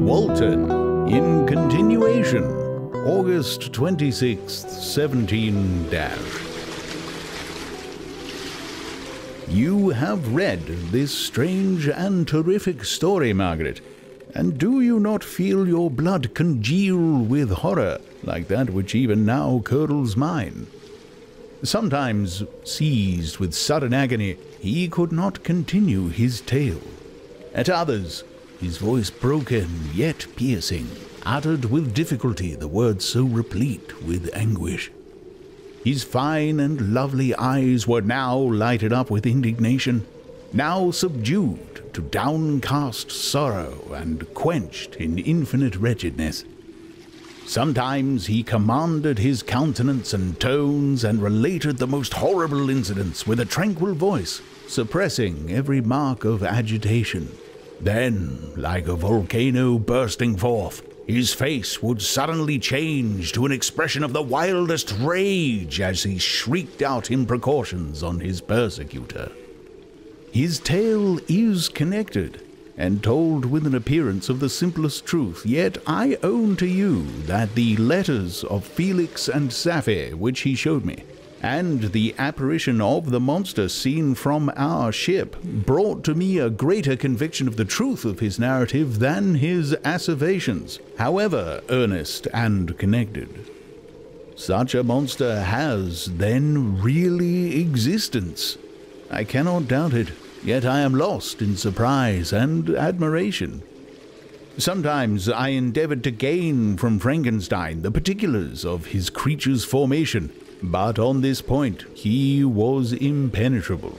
Walton, in continuation, August 26th, 17 You have read this strange and terrific story, Margaret, and do you not feel your blood congeal with horror, like that which even now curdles mine? Sometimes, seized with sudden agony, he could not continue his tale. At others, his voice broken yet piercing, uttered with difficulty the words so replete with anguish. His fine and lovely eyes were now lighted up with indignation, now subdued to downcast sorrow and quenched in infinite wretchedness. Sometimes he commanded his countenance and tones and related the most horrible incidents with a tranquil voice, suppressing every mark of agitation. Then, like a volcano bursting forth, his face would suddenly change to an expression of the wildest rage as he shrieked out imprecations on his persecutor. His tale is connected, and told with an appearance of the simplest truth, yet I own to you that the letters of Felix and Sappho which he showed me, and the apparition of the monster seen from our ship, brought to me a greater conviction of the truth of his narrative than his asseverations, however earnest and connected. Such a monster has, then, really existence. I cannot doubt it, yet I am lost in surprise and admiration. Sometimes I endeavored to gain from Frankenstein the particulars of his creature's formation, but on this point he was impenetrable.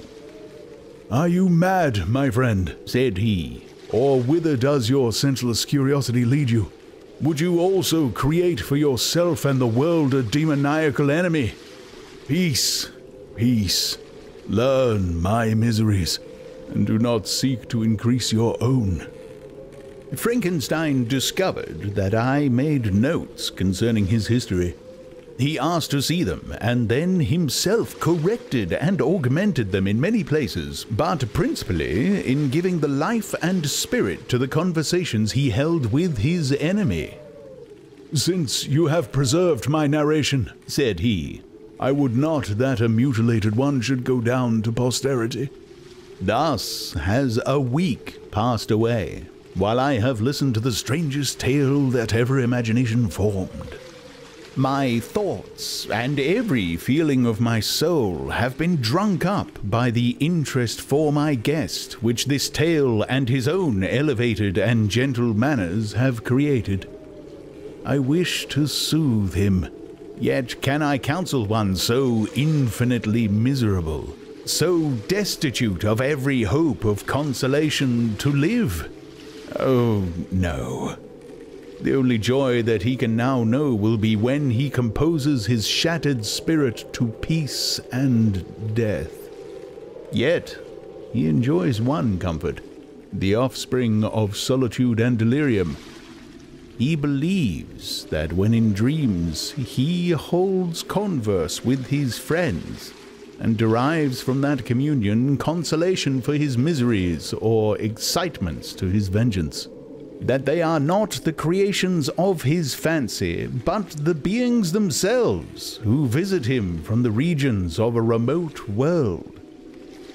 "Are you mad, my friend?" said he, "or whither does your senseless curiosity lead you? Would you also create for yourself and the world a demoniacal enemy? Peace, peace. Learn my miseries, and do not seek to increase your own." Frankenstein discovered that I made notes concerning his history. He asked to see them, and then himself corrected and augmented them in many places, but principally in giving the life and spirit to the conversations he held with his enemy. "Since you have preserved my narration," said he, "I would not that a mutilated one should go down to posterity." Thus has a week passed away, while I have listened to the strangest tale that ever imagination formed. My thoughts and every feeling of my soul have been drunk up by the interest for my guest which this tale and his own elevated and gentle manners have created. I wish to soothe him, yet can I counsel one so infinitely miserable, so destitute of every hope of consolation, to live? Oh, no. The only joy that he can now know will be when he composes his shattered spirit to peace and death. Yet he enjoys one comfort, the offspring of solitude and delirium. He believes that when in dreams he holds converse with his friends, and derives from that communion consolation for his miseries or excitements to his vengeance. That they are not the creations of his fancy, but the beings themselves who visit him from the regions of a remote world.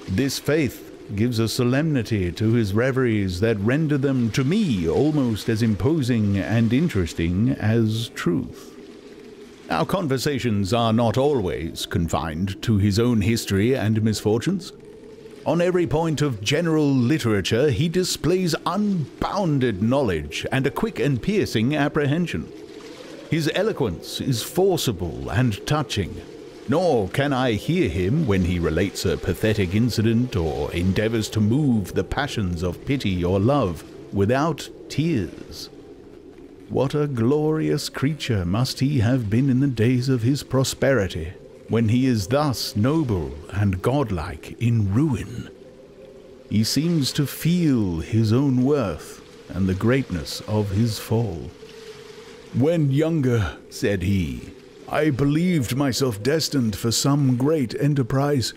This faith gives a solemnity to his reveries that render them to me almost as imposing and interesting as truth. Our conversations are not always confined to his own history and misfortunes. On every point of general literature he displays unbounded knowledge and a quick and piercing apprehension. His eloquence is forcible and touching, nor can I hear him when he relates a pathetic incident or endeavors to move the passions of pity or love without tears. What a glorious creature must he have been in the days of his prosperity, when he is thus noble and godlike in ruin. He seems to feel his own worth and the greatness of his fall. "When younger," said he, "I believed myself destined for some great enterprise.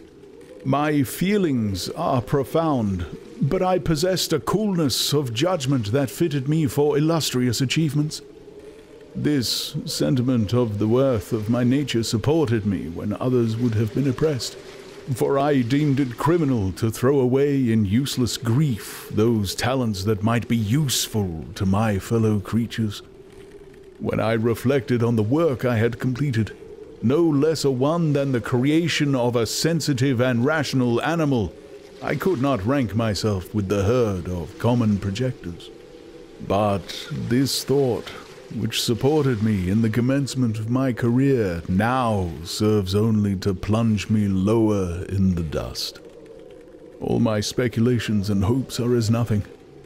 My feelings are profound, but I possessed a coolness of judgment that fitted me for illustrious achievements. This sentiment of the worth of my nature supported me when others would have been oppressed, for I deemed it criminal to throw away in useless grief those talents that might be useful to my fellow creatures. When I reflected on the work I had completed, no less a one than the creation of a sensitive and rational animal, I could not rank myself with the herd of common projectors. But this thought, which supported me in the commencement of my career, now serves only to plunge me lower in the dust. All my speculations and hopes are as nothing,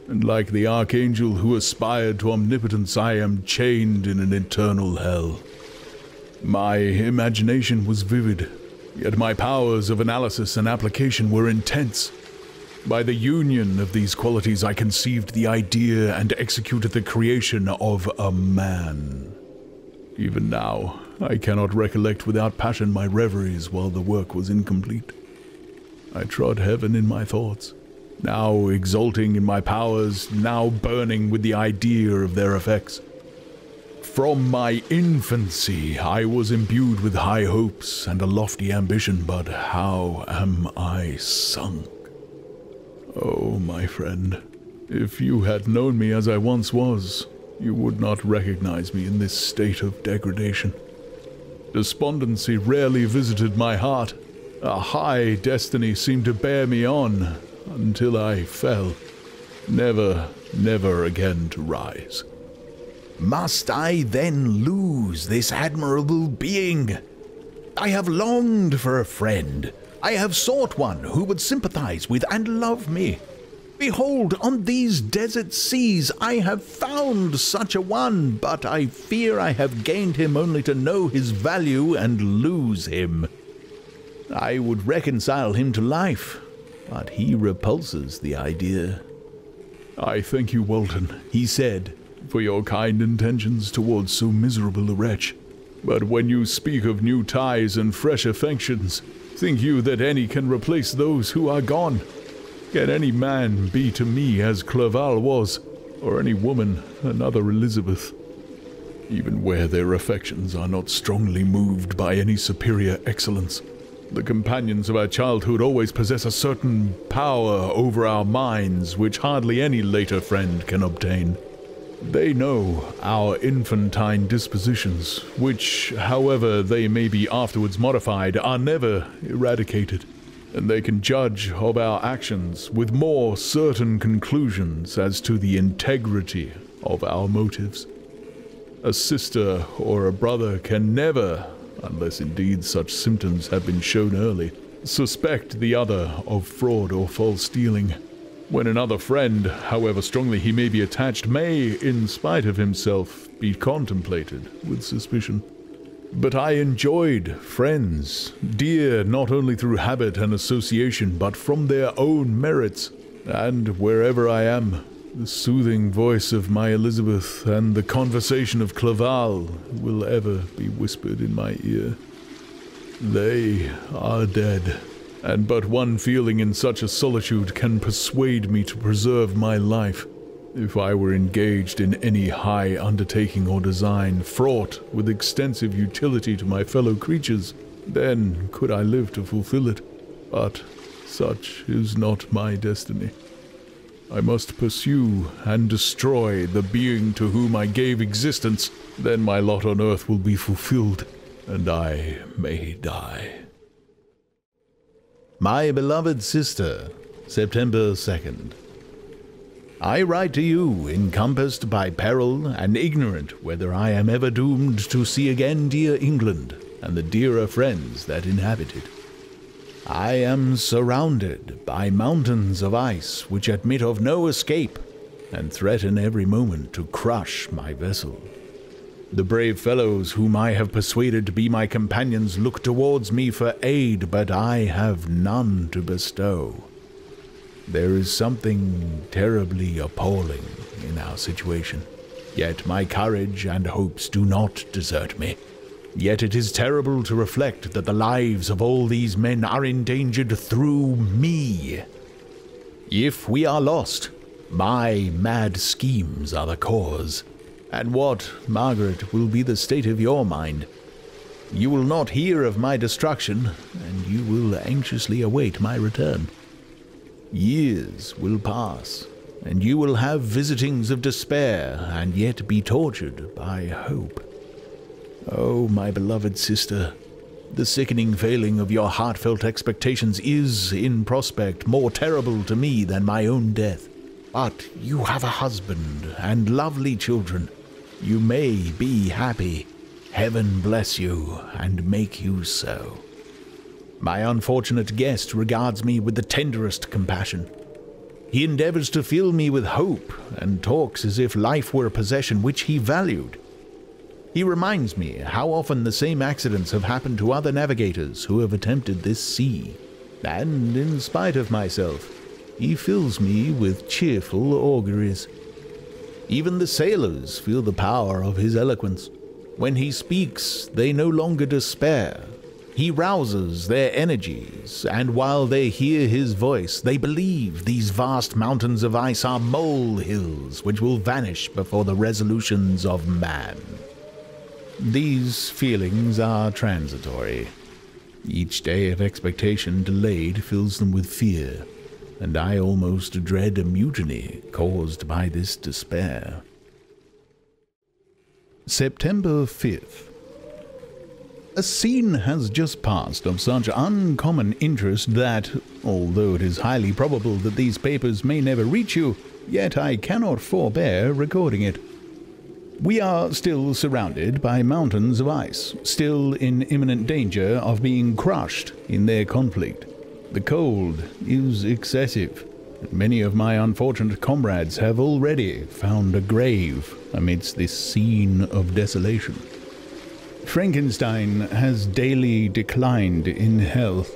and like the archangel who aspired to omnipotence, I am chained in an eternal hell. My imagination was vivid, yet my powers of analysis and application were intense. By the union of these qualities I conceived the idea and executed the creation of a man. Even now, I cannot recollect without passion my reveries while the work was incomplete. I trod heaven in my thoughts, now exulting in my powers, now burning with the idea of their effects. From my infancy, I was imbued with high hopes and a lofty ambition, but how am I sunk? Oh, my friend, if you had known me as I once was, you would not recognize me in this state of degradation. Despondency rarely visited my heart. A high destiny seemed to bear me on, until I fell, never, never again to rise. Must I then lose this admirable being? I have longed for a friend. I have sought one who would sympathize with and love me. Behold, on these desert seas I have found such a one, but I fear I have gained him only to know his value and lose him. I would reconcile him to life, but he repulses the idea. I thank you, Walton, he said, for your kind intentions towards so miserable a wretch. But when you speak of new ties and fresh affections, think you that any can replace those who are gone? Can any man be to me as Clerval was, or any woman another Elizabeth? Even where their affections are not strongly moved by any superior excellence, the companions of our childhood always possess a certain power over our minds which hardly any later friend can obtain. They know our infantine dispositions, which, however they may be afterwards modified, are never eradicated, and they can judge of our actions with more certain conclusions as to the integrity of our motives. A sister or a brother can never, unless indeed such symptoms have been shown early, suspect the other of fraud or false dealing, when another friend, however strongly he may be attached, may, in spite of himself, be contemplated with suspicion. But I enjoyed friends, dear not only through habit and association, but from their own merits, and wherever I am, the soothing voice of my Elizabeth and the conversation of Clerval will ever be whispered in my ear. They are dead, and but one feeling in such a solitude can persuade me to preserve my life. If I were engaged in any high undertaking or design fraught with extensive utility to my fellow creatures, then could I live to fulfill it. But such is not my destiny. I must pursue and destroy the being to whom I gave existence. Then my lot on earth will be fulfilled, and I may die. My beloved sister, September 2nd. I write to you, encompassed by peril and ignorant whether I am ever doomed to see again dear England and the dearer friends that inhabit it. I am surrounded by mountains of ice which admit of no escape and threaten every moment to crush my vessel. The brave fellows whom I have persuaded to be my companions look towards me for aid, but I have none to bestow. There is something terribly appalling in our situation, yet my courage and hopes do not desert me. Yet it is terrible to reflect that the lives of all these men are endangered through me. If we are lost, my mad schemes are the cause. And what, Margaret, will be the state of your mind? You will not hear of my destruction, and you will anxiously await my return. Years will pass, and you will have visitings of despair, and yet be tortured by hope. Oh, my beloved sister, the sickening failing of your heartfelt expectations is, in prospect, more terrible to me than my own death. But you have a husband and lovely children. You may be happy. Heaven bless you and make you so. My unfortunate guest regards me with the tenderest compassion. He endeavors to fill me with hope and talks as if life were a possession which he valued. He reminds me how often the same accidents have happened to other navigators who have attempted this sea, and in spite of myself, he fills me with cheerful auguries. Even the sailors feel the power of his eloquence. When he speaks, they no longer despair. He rouses their energies, and while they hear his voice, they believe these vast mountains of ice are molehills which will vanish before the resolutions of man. These feelings are transitory. Each day of expectation delayed fills them with fear, and I almost dread a mutiny caused by this despair. September 5th. A scene has just passed of such uncommon interest that, although it is highly probable that these papers may never reach you, yet I cannot forbear recording it. We are still surrounded by mountains of ice, still in imminent danger of being crushed in their conflict. The cold is excessive, and many of my unfortunate comrades have already found a grave amidst this scene of desolation. Frankenstein has daily declined in health.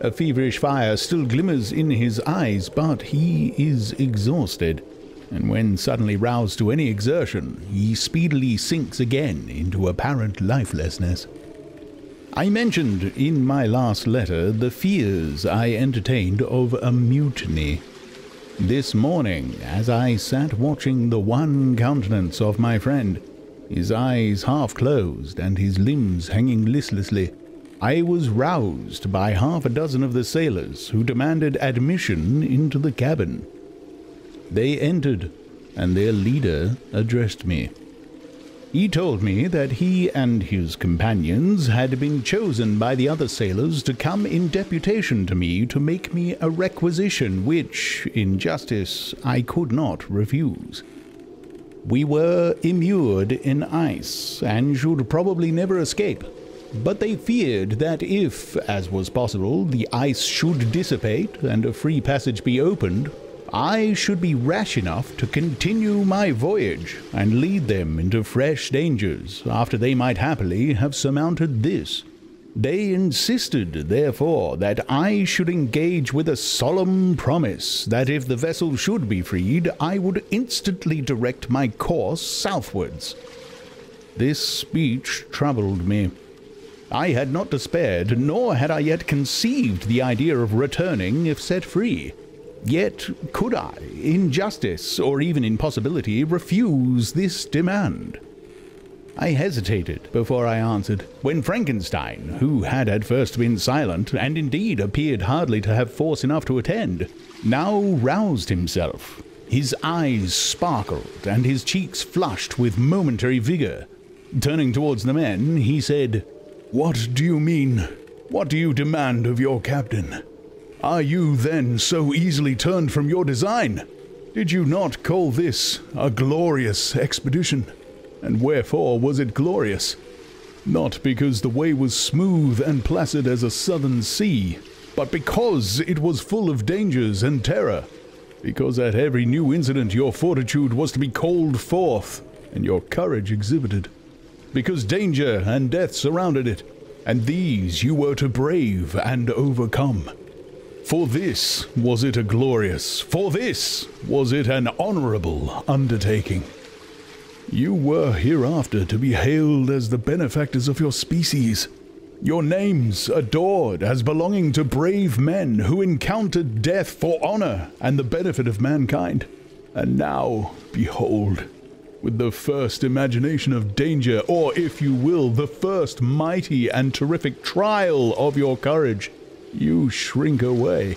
A feverish fire still glimmers in his eyes, but he is exhausted, and when suddenly roused to any exertion, he speedily sinks again into apparent lifelessness. I mentioned in my last letter the fears I entertained of a mutiny. This morning, as I sat watching the wan countenance of my friend, his eyes half closed and his limbs hanging listlessly, I was roused by half a dozen of the sailors who demanded admission into the cabin. They entered, and their leader addressed me. He told me that he and his companions had been chosen by the other sailors to come in deputation to me to make me a requisition which, in justice, I could not refuse. We were immured in ice, and should probably never escape, but they feared that if, as was possible, the ice should dissipate and a free passage be opened, I should be rash enough to continue my voyage and lead them into fresh dangers after they might happily have surmounted this. They insisted, therefore, that I should engage with a solemn promise that if the vessel should be freed, I would instantly direct my course southwards. This speech troubled me. I had not despaired, nor had I yet conceived the idea of returning if set free. Yet could I, in justice, or even in possibility, refuse this demand? I hesitated before I answered, when Frankenstein, who had at first been silent, and indeed appeared hardly to have force enough to attend, now roused himself. His eyes sparkled, and his cheeks flushed with momentary vigor. Turning towards the men, he said, "What do you mean? What do you demand of your captain? Are you then so easily turned from your design? Did you not call this a glorious expedition? And wherefore was it glorious? Not because the way was smooth and placid as a southern sea, but because it was full of dangers and terror, because at every new incident your fortitude was to be called forth, and your courage exhibited, because danger and death surrounded it, and these you were to brave and overcome. For this was it a glorious, for this was it an honorable undertaking. You were hereafter to be hailed as the benefactors of your species. Your names adored as belonging to brave men who encountered death for honor and the benefit of mankind. And now, behold, with the first imagination of danger, or if you will, the first mighty and terrific trial of your courage, you shrink away,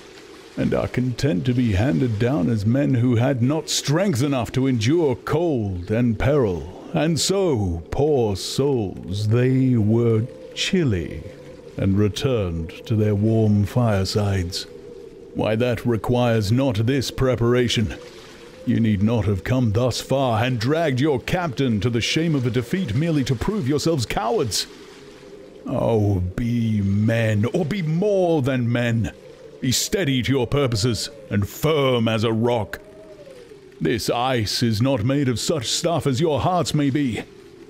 and are content to be handed down as men who had not strength enough to endure cold and peril. And so, poor souls, they were chilly, and returned to their warm firesides. Why, that requires not this preparation. You need not have come thus far and dragged your captain to the shame of a defeat merely to prove yourselves cowards. Oh, be men, or be more than men. Be steady to your purposes, and firm as a rock. This ice is not made of such stuff as your hearts may be.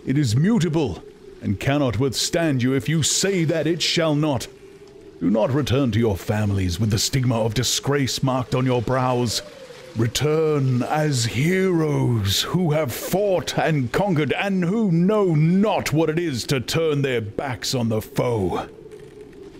It is mutable, and cannot withstand you if you say that it shall not. Do not return to your families with the stigma of disgrace marked on your brows. Return as heroes who have fought and conquered, and who know not what it is to turn their backs on the foe.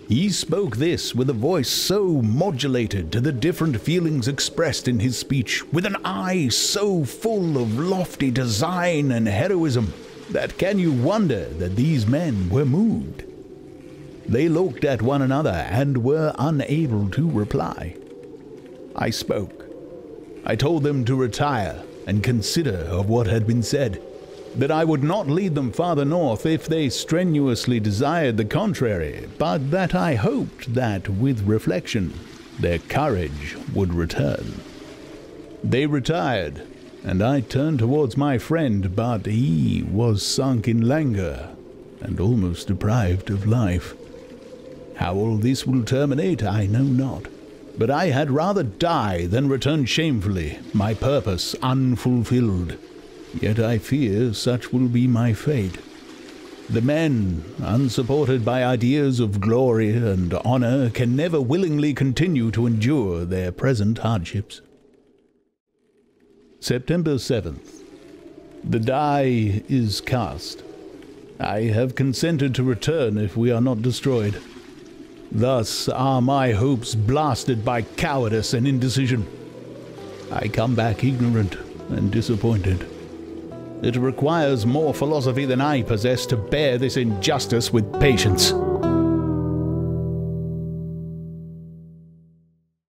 He spoke this with a voice so modulated to the different feelings expressed in his speech, with an eye so full of lofty design and heroism, that can you wonder that these men were moved? They looked at one another and were unable to reply. I spoke. I told them to retire and consider of what had been said, that I would not lead them farther north if they strenuously desired the contrary, but that I hoped that, with reflection, their courage would return. They retired, and I turned towards my friend, but he was sunk in languor, and almost deprived of life. How all this will terminate, I know not, but I had rather die than return shamefully, my purpose unfulfilled. Yet I fear such will be my fate. The men, unsupported by ideas of glory and honor, can never willingly continue to endure their present hardships. September 7th. The die is cast. I have consented to return if we are not destroyed. Thus are my hopes blasted by cowardice and indecision. I come back ignorant and disappointed. It requires more philosophy than I possess to bear this injustice with patience.